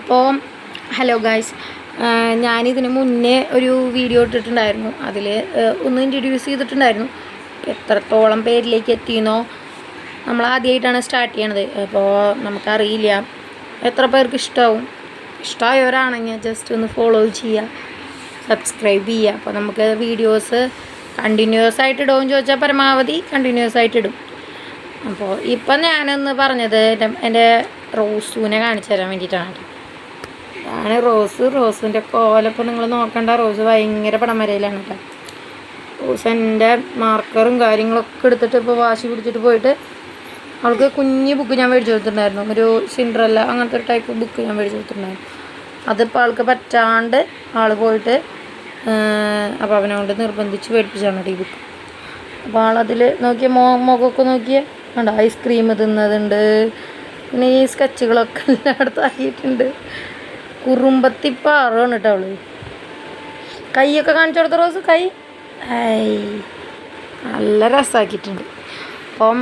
അപ്പോൾ hello guys, ഞാനിതിന് മുന്നേ ഒരു വീഡിയോ ഇട്ടിട്ടുണ്ടായിരുന്നു. അതിൽ ഒന്ന് ഇൻട്രൊഡ്യൂസ് ചെയ്തിട്ടുണ്ടായിരുന്നു. എത്രത്തോളം പേരിലേക്ക് എത്തിയെന്നോ നമ്മൾ ആദ്യമായിട്ടാണ് സ്റ്റാർട്ട് ചെയ്യണത്. അപ്പോൾ നമുക്കറിയില്ല എത്ര പേർക്ക് ഇഷ്ടമായവരാണെങ്കിൽ ജസ്റ്റ് ഒന്ന് ഫോളോ ചെയ്യുക, സബ്സ്ക്രൈബ് ചെയ്യുക. അപ്പോൾ നമുക്ക് വീഡിയോസ് കണ്ടിന്യൂസ് ആയിട്ട് ഇടുമെന്ന് ചോദിച്ചാൽ പരമാവധി കണ്ടിന്യൂസ് ആയിട്ട് ഇടും. അപ്പോൾ ഇപ്പം ഞാനൊന്ന് പറഞ്ഞത് എൻ്റെ റോസുവിനെ കാണിച്ചു തരാൻ വേണ്ടിയിട്ടാണ്. ആണ് റോസിൻ്റെ കോലപ്പം നിങ്ങൾ നോക്കണ്ട. റോസ് ഭയങ്കര പടമരയിലാണ് കേട്ടോ. റോസ് എൻ്റെ മാർക്കറും കാര്യങ്ങളൊക്കെ എടുത്തിട്ട് ഇപ്പോൾ വാശി പിടിച്ചിട്ട് പോയിട്ട് അവൾക്ക് കുഞ്ഞ് ബുക്ക് ഞാൻ മേടിച്ച് കൊടുത്തിട്ടുണ്ടായിരുന്നു. ഒരു സിൻഡ്രല്ല അങ്ങനത്തെ ഒരു ടൈപ്പ് ബുക്ക് ഞാൻ മേടിച്ച് കൊടുത്തിട്ടുണ്ടായിരുന്നു. അതിപ്പോൾ ആൾക്ക് പറ്റാണ്ട് ആൾ പോയിട്ട് അപ്പോൾ അവനെ കൊണ്ട് നിർബന്ധിച്ച് മേടിപ്പിച്ചാണ് ഈ ബുക്ക്. അപ്പോൾ ആളതിൽ നോക്കിയ മുഖമൊക്കെ നോക്കിയ കണ്ടോ, ഐസ്ക്രീം തിന്നതുണ്ട്. പിന്നെ ഈ സ്കെച്ചുകളൊക്കെ എല്ലായിടത്തും ആക്കിയിട്ടുണ്ട്. കുറുമ്പത്തിപ്പാറാണ് കേട്ടോ അവള്. കൈയൊക്കെ കാണിച്ചു കൊടുത്ത റോസ് കൈ നല്ല രസമാക്കിയിട്ടുണ്ട്. അപ്പം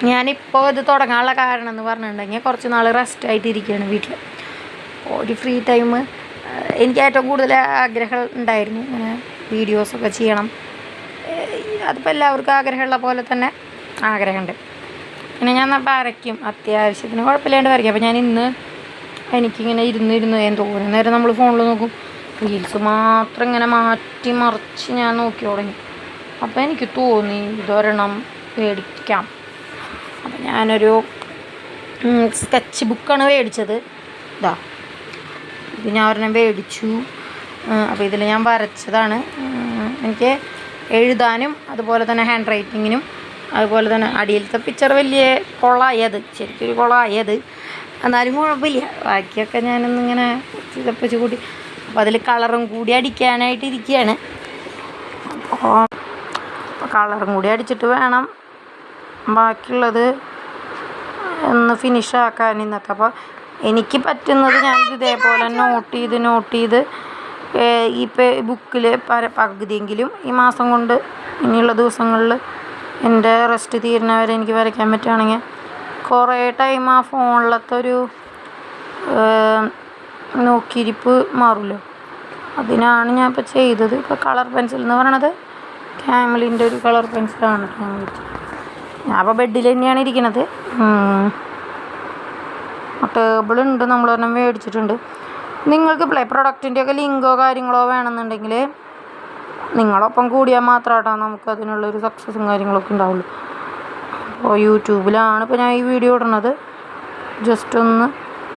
ഞാനിപ്പോൾ ഇത് തുടങ്ങാനുള്ള കാരണം എന്ന് പറഞ്ഞിട്ടുണ്ടെങ്കിൽ കുറച്ച് നാൾ റെസ്റ്റ് ആയിട്ടിരിക്കുകയാണ് വീട്ടിൽ. ഒരു ഫ്രീ ടൈം എനിക്ക് ഏറ്റവും കൂടുതൽ ആഗ്രഹം ഉണ്ടായിരുന്നു, ഇങ്ങനെ വീഡിയോസൊക്കെ ചെയ്യണം. അതിപ്പോൾ എല്ലാവർക്കും ആഗ്രഹമുള്ള പോലെ തന്നെ ആഗ്രഹമുണ്ട്. പിന്നെ ഞാൻ വരയ്ക്കും, അത്യാവശ്യത്തിന് കുഴപ്പമില്ലാണ്ട് വരയ്ക്കും. അപ്പോൾ ഞാൻ ഇന്ന് എനിക്കിങ്ങനെ ഇരുന്ന് തോന്നുന്ന നേരം നമ്മൾ ഫോണിൽ നോക്കും, റീൽസ് മാത്രം ഇങ്ങനെ മാറ്റി മറിച്ച് ഞാൻ നോക്കി തുടങ്ങി. അപ്പോൾ എനിക്ക് തോന്നി ഇതൊരെണ്ണം മേടിക്കാം. അപ്പം ഞാനൊരു സ്കെച്ച് ബുക്കാണ് മേടിച്ചത്. ഇതാ ഇത് ഞാൻ ഒരെണ്ണം മേടിച്ചു. അപ്പോൾ ഇതിൽ ഞാൻ വരച്ചതാണ്. എനിക്ക് എഴുതാനും അതുപോലെ തന്നെ ഹാൻഡ് റൈറ്റിങ്ങിനും അതുപോലെ തന്നെ അടിയിലത്തെ പിക്ചർ വലിയ കൊളായത്, ശരിക്കൊരു കൊളായത്, എന്നാലും കുഴപ്പമില്ല. ബാക്കിയൊക്കെ ഞാനൊന്നിങ്ങനെ ചിതപ്പിച്ച് കൂട്ടി. അപ്പോൾ അതിൽ കളറും കൂടി അടിക്കാനായിട്ട് ഇരിക്കുകയാണ്. അപ്പോൾ കളറും കൂടി അടിച്ചിട്ട് വേണം ബാക്കിയുള്ളത് ഒന്ന് ഫിനിഷാക്കാൻ ഇന്നത്തെ. അപ്പോൾ എനിക്ക് പറ്റുന്നത് ഞാനിത് ഇതേപോലെ നോട്ട് ചെയ്ത് ഈ ബുക്കിൽ പകുതിയെങ്കിലും ഈ മാസം കൊണ്ട് ഇനിയുള്ള ദിവസങ്ങളിൽ എൻ്റെ റെസ്റ്റ് തീരുന്നവരെ എനിക്ക് വരയ്ക്കാൻ പറ്റുകയാണെങ്കിൽ കുറേ ടൈം ആ ഫോണിലത്തെ ഒരു നോക്കിയിരിപ്പ് മാറുമല്ലോ. അതിനാണ് ഞാൻ ഇപ്പോൾ ചെയ്തത്. ഇപ്പോൾ കളർ പെൻസിൽ എന്ന് പറയണത് ക്യാമലിൻ്റെ ഒരു കളർ പെൻസിലാണ് ഞാൻ അപ്പോൾ ബെഡിൽ തന്നെയാണ് ഇരിക്കുന്നത്. ടേബിളുണ്ട്, നമ്മളൊരെണ്ണം മേടിച്ചിട്ടുണ്ട്. നിങ്ങൾക്ക് പ്രൊഡക്റ്റിൻ്റെയൊക്കെ ലിങ്കോ കാര്യങ്ങളോ വേണമെന്നുണ്ടെങ്കിൽ നിങ്ങളൊപ്പം കൂടിയാൽ മാത്രമായിട്ടാണ് നമുക്ക് അതിനുള്ളൊരു സക്സസ്സും കാര്യങ്ങളൊക്കെ ഉണ്ടാവുള്ളൂ. അപ്പോൾ യൂട്യൂബിലാണ് ഇപ്പോൾ ഞാൻ ഈ വീഡിയോ ഇടുന്നത്. ജസ്റ്റ് ഒന്ന്